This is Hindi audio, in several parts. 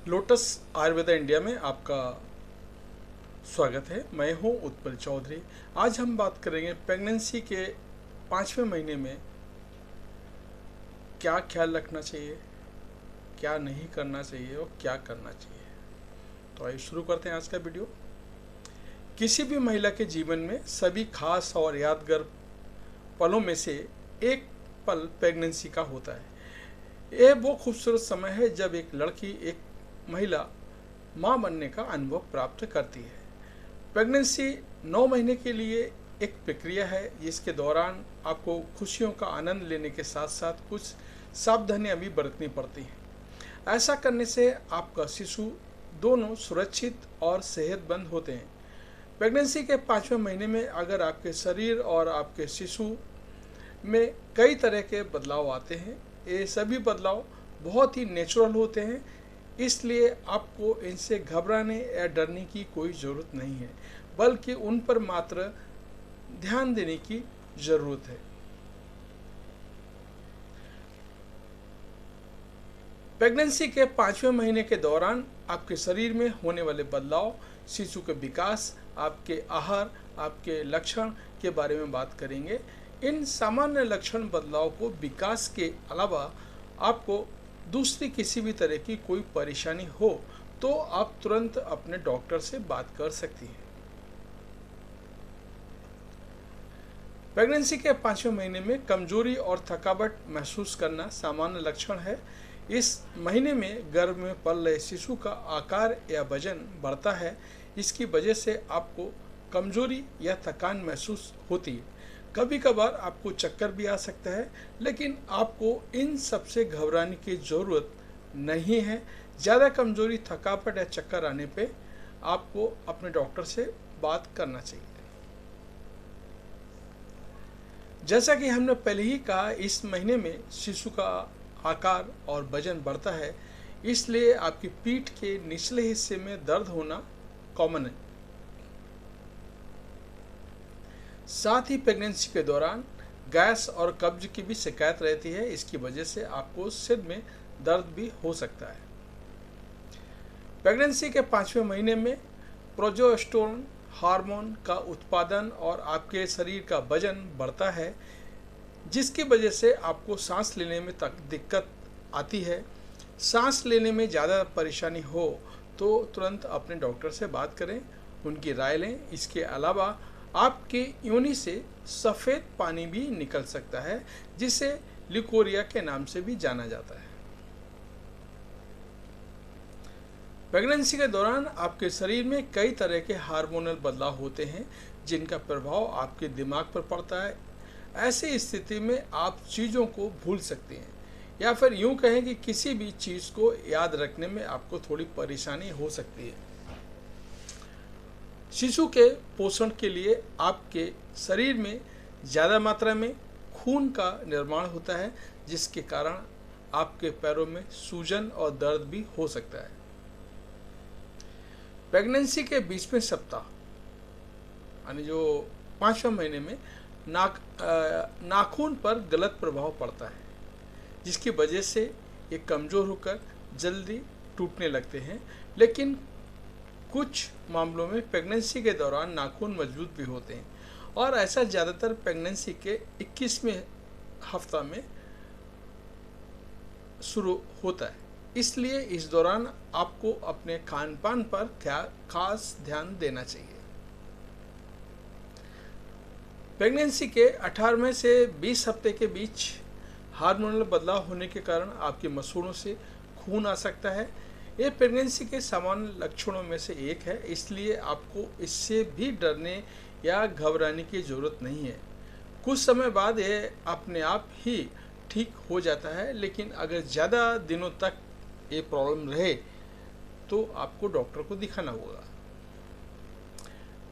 लोटस आयुर्वेदा इंडिया में आपका स्वागत है। मैं हूं उत्पल चौधरी। आज हम बात करेंगे प्रेगनेंसी के 5वें महीने में क्या ख्याल रखना चाहिए, क्या नहीं करना चाहिए और क्या करना चाहिए। तो आइए शुरू करते हैं आज का वीडियो। किसी भी महिला के जीवन में सभी खास और यादगार पलों में से एक पल प्रेगनेंसी का होता है। यह वो खूबसूरत समय है जब एक लड़की, एक महिला माँ बनने का अनुभव प्राप्त करती है। प्रेगनेंसी 9 महीने के लिए एक प्रक्रिया है जिसके दौरान आपको खुशियों का आनंद लेने के साथ साथ कुछ सावधानियां भी बरतनी पड़ती हैं। ऐसा करने से आपका शिशु दोनों सुरक्षित और सेहतमंद होते हैं। प्रेगनेंसी के 5वें महीने में अगर आपके शरीर और आपके शिशु में कई तरह के बदलाव आते हैं, ये सभी बदलाव बहुत ही नेचुरल होते हैं, इसलिए आपको इनसे घबराने या डरने की कोई ज़रूरत नहीं है, बल्कि उन पर मात्र ध्यान देने की ज़रूरत है। प्रेगनेंसी के 5वें महीने के दौरान आपके शरीर में होने वाले बदलाव, शिशु के विकास, आपके आहार, आपके लक्षण के बारे में बात करेंगे। इन सामान्य लक्षण बदलाव को विकास के अलावा आपको दूसरी किसी भी तरह की कोई परेशानी हो तो आप तुरंत अपने डॉक्टर से बात कर सकती हैं। प्रेगनेंसी के 5वें महीने में कमजोरी और थकावट महसूस करना सामान्य लक्षण है। इस महीने में गर्भ में पल रहे शिशु का आकार या वजन बढ़ता है। इसकी वजह से आपको कमजोरी या थकान महसूस होती है। कभी कभार आपको चक्कर भी आ सकता है, लेकिन आपको इन सबसे घबराने की ज़रूरत नहीं है। ज़्यादा कमजोरी, थकावट या चक्कर आने पे आपको अपने डॉक्टर से बात करना चाहिए। जैसा कि हमने पहले ही कहा, इस महीने में शिशु का आकार और वजन बढ़ता है, इसलिए आपकी पीठ के निचले हिस्से में दर्द होना कॉमन है। साथ ही प्रेगनेंसी के दौरान गैस और कब्ज की भी शिकायत रहती है। इसकी वजह से आपको सिर में दर्द भी हो सकता है। प्रेगनेंसी के 5वें महीने में प्रोजेस्टेरोन हार्मोन का उत्पादन और आपके शरीर का वजन बढ़ता है, जिसकी वजह से आपको सांस लेने में दिक्कत आती है। सांस लेने में ज़्यादा परेशानी हो तो तुरंत अपने डॉक्टर से बात करें, उनकी राय लें। इसके अलावा आपके योनि से सफ़ेद पानी भी निकल सकता है, जिसे ल्यूकोरिया के नाम से भी जाना जाता है। प्रेगनेंसी के दौरान आपके शरीर में कई तरह के हार्मोनल बदलाव होते हैं, जिनका प्रभाव आपके दिमाग पर पड़ता है। ऐसी स्थिति में आप चीज़ों को भूल सकते हैं, या फिर यूँ कहें कि किसी भी चीज़ को याद रखने में आपको थोड़ी परेशानी हो सकती है। शिशु के पोषण के लिए आपके शरीर में ज़्यादा मात्रा में खून का निर्माण होता है, जिसके कारण आपके पैरों में सूजन और दर्द भी हो सकता है। प्रेगनेंसी के 20वें सप्ताह यानी जो 5वें महीने में नाखून पर गलत प्रभाव पड़ता है, जिसकी वजह से ये कमज़ोर होकर जल्दी टूटने लगते हैं। लेकिन कुछ मामलों में प्रेगनेंसी के दौरान नाखून मजबूत भी होते हैं, और ऐसा ज़्यादातर प्रेगनेंसी के 21वें हफ्ता में शुरू होता है। इसलिए इस दौरान आपको अपने खान पान पर खास ध्यान देना चाहिए। प्रेगनेंसी के 18वें से 20 हफ्ते के बीच हार्मोनल बदलाव होने के कारण आपके मसूड़ों से खून आ सकता है। ये प्रेगनेंसी के सामान्य लक्षणों में से एक है, इसलिए आपको इससे भी डरने या घबराने की ज़रूरत नहीं है। कुछ समय बाद ये अपने आप ही ठीक हो जाता है, लेकिन अगर ज़्यादा दिनों तक ये प्रॉब्लम रहे तो आपको डॉक्टर को दिखाना होगा।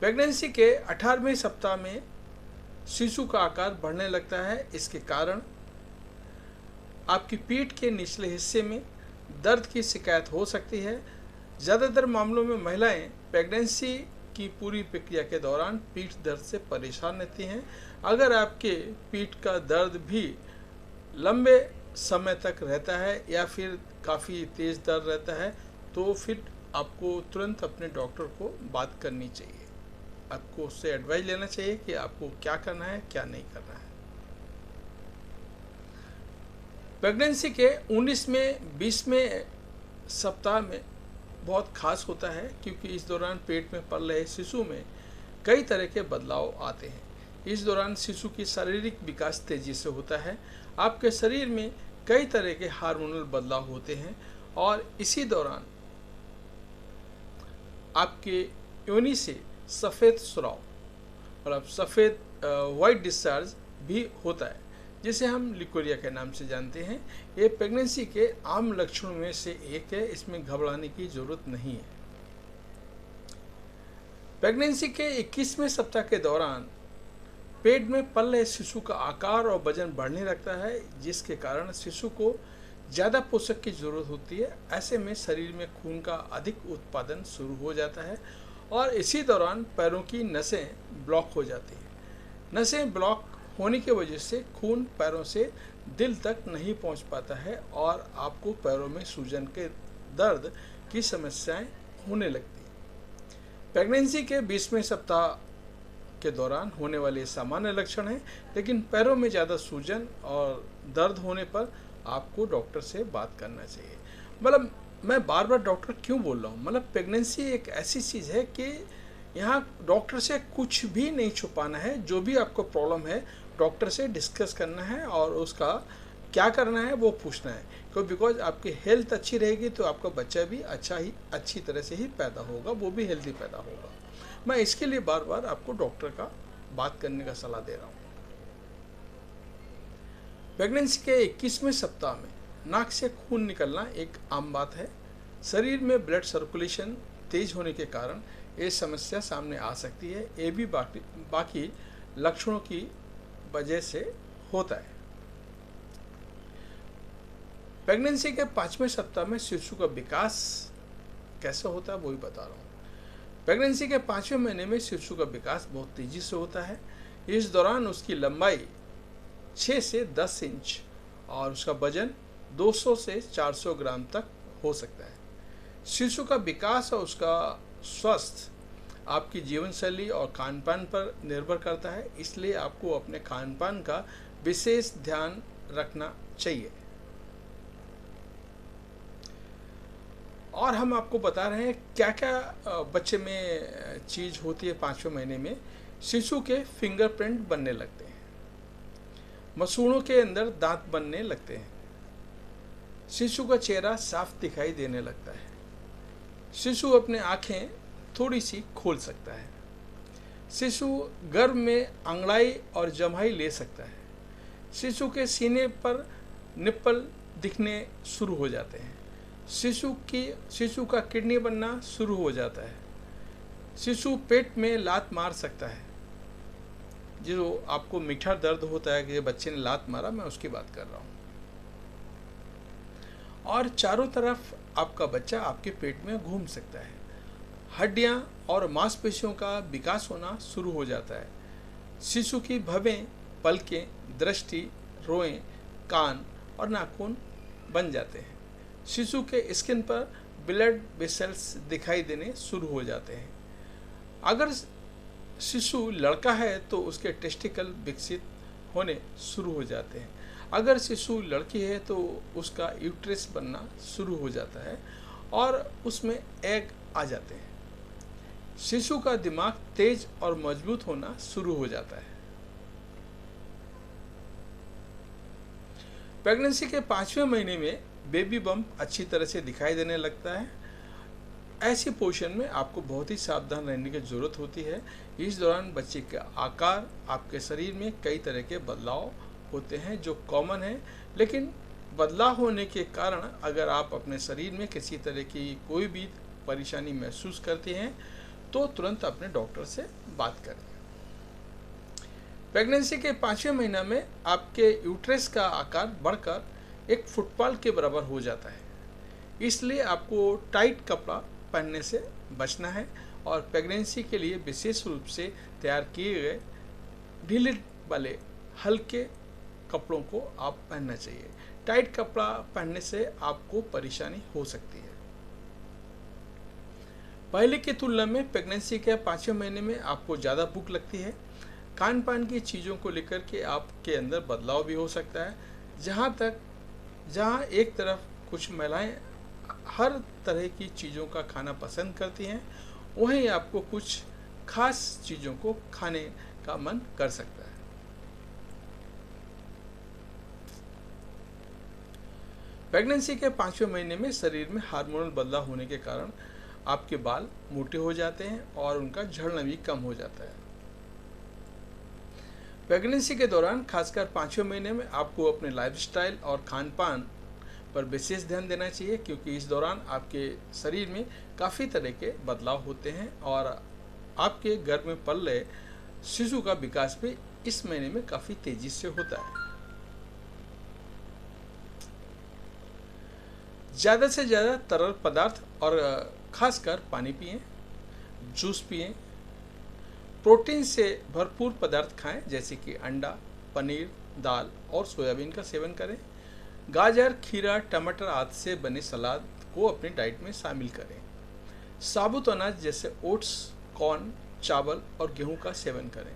प्रेगनेंसी के 18वें सप्ताह में शिशु का आकार बढ़ने लगता है। इसके कारण आपकी पीठ के निचले हिस्से में दर्द की शिकायत हो सकती है। ज़्यादातर मामलों में महिलाएं प्रेगनेंसी की पूरी प्रक्रिया के दौरान पीठ दर्द से परेशान रहती हैं। अगर आपके पीठ का दर्द भी लंबे समय तक रहता है या फिर काफ़ी तेज़ दर्द रहता है, तो फिर आपको तुरंत अपने डॉक्टर को बात करनी चाहिए। आपको उससे एडवाइस लेना चाहिए कि आपको क्या करना है, क्या नहीं करना है। प्रेगनेंसी के 19वें 20वें सप्ताह में बहुत खास होता है, क्योंकि इस दौरान पेट में पल रहे शिशु में कई तरह के बदलाव आते हैं। इस दौरान शिशु की शारीरिक विकास तेजी से होता है। आपके शरीर में कई तरह के हार्मोनल बदलाव होते हैं और इसी दौरान आपके योनि से सफ़ेद स्राव मतलब सफ़ेद वाइट डिस्चार्ज भी होता है, जिसे हम लिकोरिया के नाम से जानते हैं। ये प्रेगनेंसी के आम लक्षणों में से एक है, इसमें घबराने की जरूरत नहीं है। प्रेगनेंसी के 21वें सप्ताह के दौरान पेट में पल रहे शिशु का आकार और वजन बढ़ने लगता है, जिसके कारण शिशु को ज़्यादा पोषक की जरूरत होती है। ऐसे में शरीर में खून का अधिक उत्पादन शुरू हो जाता है और इसी दौरान पैरों की नसें ब्लॉक हो जाती हैं। नसें ब्लॉक होने की वजह से खून पैरों से दिल तक नहीं पहुंच पाता है और आपको पैरों में सूजन के दर्द की समस्याएं होने लगती हैं। प्रेगनेंसी के 20वें सप्ताह के दौरान होने वाले सामान्य लक्षण हैं, लेकिन पैरों में ज़्यादा सूजन और दर्द होने पर आपको डॉक्टर से बात करना चाहिए। मतलब मैं बार बार डॉक्टर क्यों बोल रहा हूँ, मतलब प्रेगनेंसी एक ऐसी चीज़ है कि यहाँ डॉक्टर से कुछ भी नहीं छुपाना है। जो भी आपको प्रॉब्लम है डॉक्टर से डिस्कस करना है और उसका क्या करना है वो पूछना है, क्यों बिकॉज आपकी हेल्थ अच्छी रहेगी तो आपका बच्चा भी अच्छी तरह से ही पैदा होगा, वो भी हेल्दी पैदा होगा। मैं इसके लिए बार बार आपको डॉक्टर का बात करने का सलाह दे रहा हूँ। प्रेगनेंसी के 21वें सप्ताह में नाक से खून निकलना एक आम बात है। शरीर में ब्लड सर्कुलेशन तेज होने के कारण ये समस्या सामने आ सकती है। ये भी बाकी लक्षणों की वजह से होता है। प्रेगनेंसी के 5वें सप्ताह में शिशु का विकास कैसे होता है वो भी बता रहा हूँ। प्रेगनेंसी के 5वें महीने में शिशु का विकास बहुत तेजी से होता है। इस दौरान उसकी लंबाई 6 से 10 इंच और उसका वजन 200 से 400 ग्राम तक हो सकता है। शिशु का विकास और उसका स्वास्थ्य आपकी जीवन शैली और खान पान पर निर्भर करता है, इसलिए आपको अपने खान पान का विशेष ध्यान रखना चाहिए। और हम आपको बता रहे हैं क्या क्या बच्चे में चीज़ होती है 5वें महीने में। शिशु के फिंगरप्रिंट बनने लगते हैं, मसूड़ों के अंदर दांत बनने लगते हैं, शिशु का चेहरा साफ दिखाई देने लगता है, शिशु अपने आँखें थोड़ी सी खोल सकता है, शिशु गर्भ में अंगड़ाई और जम्हाई ले सकता है, शिशु के सीने पर निप्पल दिखने शुरू हो जाते हैं, शिशु का किडनी बनना शुरू हो जाता है, शिशु पेट में लात मार सकता है। जो आपको मीठा दर्द होता है कि बच्चे ने लात मारा, मैं उसकी बात कर रहा हूँ। और चारों तरफ आपका बच्चा आपके पेट में घूम सकता है, हड्डियाँ और मांसपेशियों का विकास होना शुरू हो जाता है, शिशु की भवें, पलकें, दृष्टि, रोएं, कान और नाखून बन जाते हैं, शिशु के स्किन पर ब्लड वेसल्स दिखाई देने शुरू हो जाते हैं। अगर शिशु लड़का है तो उसके टेस्टिकल विकसित होने शुरू हो जाते हैं, अगर शिशु लड़की है तो उसका यूट्रस बनना शुरू हो जाता है और उसमें एग आ जाते हैं, शिशु का दिमाग तेज और मजबूत होना शुरू हो जाता है। प्रेगनेंसी के 5वें महीने में बेबी बम्प अच्छी तरह से दिखाई देने लगता है। ऐसी पोजीशन में आपको बहुत ही सावधान रहने की ज़रूरत होती है। इस दौरान बच्चे का आकार, आपके शरीर में कई तरह के बदलाव होते हैं जो कॉमन है, लेकिन बदलाव होने के कारण अगर आप अपने शरीर में किसी तरह की कोई भी परेशानी महसूस करते हैं तो तुरंत अपने डॉक्टर से बात करें। प्रेगनेंसी के 5वें महीना में आपके यूट्रस का आकार बढ़कर एक फुटबॉल के बराबर हो जाता है, इसलिए आपको टाइट कपड़ा पहनने से बचना है और प्रेगनेंसी के लिए विशेष रूप से तैयार किए गए ढीले वाले हल्के कपड़ों को आप पहनना चाहिए। टाइट कपड़ा पहनने से आपको परेशानी हो सकती है। पहले की तुलना में प्रेगनेंसी के 5वें महीने में आपको ज़्यादा भूख लगती है। खान पान की चीज़ों को लेकर के आपके अंदर बदलाव भी हो सकता है। जहाँ एक तरफ कुछ महिलाएं हर तरह की चीज़ों का खाना पसंद करती हैं, वहीं आपको कुछ खास चीज़ों को खाने का मन कर सकता है। प्रेगनेंसी के 5वें महीने में शरीर में हार्मोनल बदलाव होने के कारण आपके बाल मोटे हो जाते हैं और उनका झड़ना भी कम हो जाता है। प्रेगनेंसी के दौरान खासकर 5वें महीने में आपको अपने लाइफस्टाइल और खान पान पर विशेष ध्यान देना चाहिए, क्योंकि इस दौरान आपके शरीर में काफ़ी तरह के बदलाव होते हैं और आपके गर्भ में पल रहे शिशु का विकास भी इस महीने में काफ़ी तेजी से होता है। ज़्यादा से ज़्यादा तरल पदार्थ और खासकर पानी पिएं, जूस पिएं, प्रोटीन से भरपूर पदार्थ खाएं जैसे कि अंडा, पनीर, दाल और सोयाबीन का सेवन करें। गाजर, खीरा, टमाटर आदि से बने सलाद को अपनी डाइट में शामिल करें। साबुत अनाज जैसे ओट्स, कॉर्न, चावल और गेहूं का सेवन करें।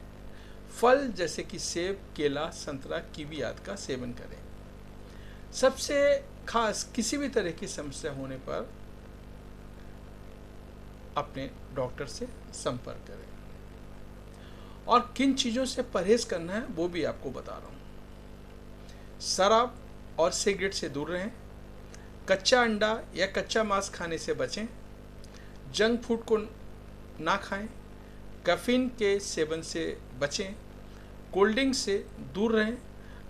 फल जैसे कि सेब, केला, संतरा, कीवी आदि का सेवन करें। सबसे खास किसी भी तरह की समस्या होने पर अपने डॉक्टर से संपर्क करें। और किन चीज़ों से परहेज करना है वो भी आपको बता रहा हूँ। शराब और सिगरेट से दूर रहें। कच्चा अंडा या कच्चा मांस खाने से बचें। जंक फूड को ना खाएं। कैफीन के सेवन से बचें। कोल्ड ड्रिंक से दूर रहें।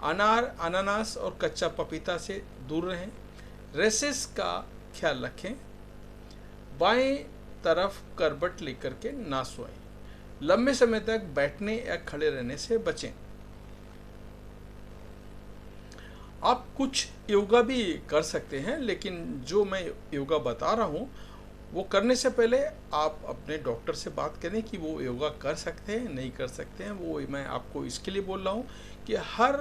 अनार, अनानास और कच्चा पपीता से दूर रहें। रेसेस का ख्याल रखें। बाएं तरफ करवट लेकर के ना सोएं। लंबे समय तक बैठने या खड़े रहने से बचें। आप कुछ योगा भी कर सकते हैं, लेकिन जो मैं योगा बता रहा हूँ वो करने से पहले आप अपने डॉक्टर से बात करें कि वो योगा कर सकते हैं नहीं कर सकते हैं। वो मैं आपको इसके लिए बोल रहा हूँ कि हर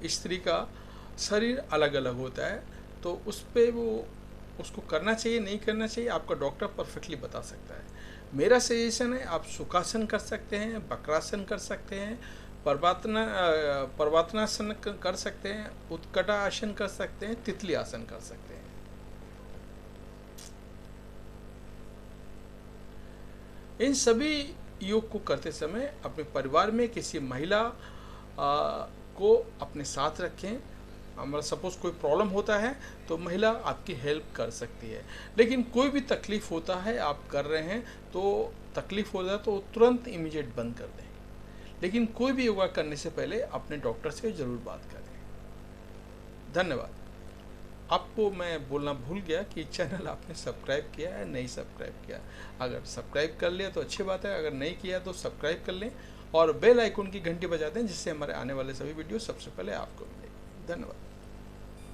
स्त्री का शरीर अलग अलग होता है, तो उस पर वो उसको करना चाहिए नहीं करना चाहिए आपका डॉक्टर परफेक्टली बता सकता है। मेरा सजेशन है आप सुखासन कर सकते हैं, वक्रासन कर सकते हैं, पर्वतासन कर सकते हैं, उत्कटा आसन कर सकते हैं, तितली आसन कर सकते हैं। इन सभी योग को करते समय अपने परिवार में किसी महिला को अपने साथ रखें। हमारा सपोज कोई प्रॉब्लम होता है तो महिला आपकी हेल्प कर सकती है। लेकिन कोई भी तकलीफ होता है, आप कर रहे हैं तो तकलीफ होता है तो तुरंत इमीडिएट बंद कर दें। लेकिन कोई भी योगा करने से पहले अपने डॉक्टर से ज़रूर बात करें। धन्यवाद। आपको मैं बोलना भूल गया कि चैनल आपने सब्सक्राइब किया है नहीं सब्सक्राइब किया। अगर सब्सक्राइब कर लिया तो अच्छी बात है, अगर नहीं किया तो सब्सक्राइब कर लें और बेल आइकन की घंटी बजा दें, जिससे हमारे आने वाले सभी वीडियो सबसे पहले आपको मिलेगी। धन्यवाद।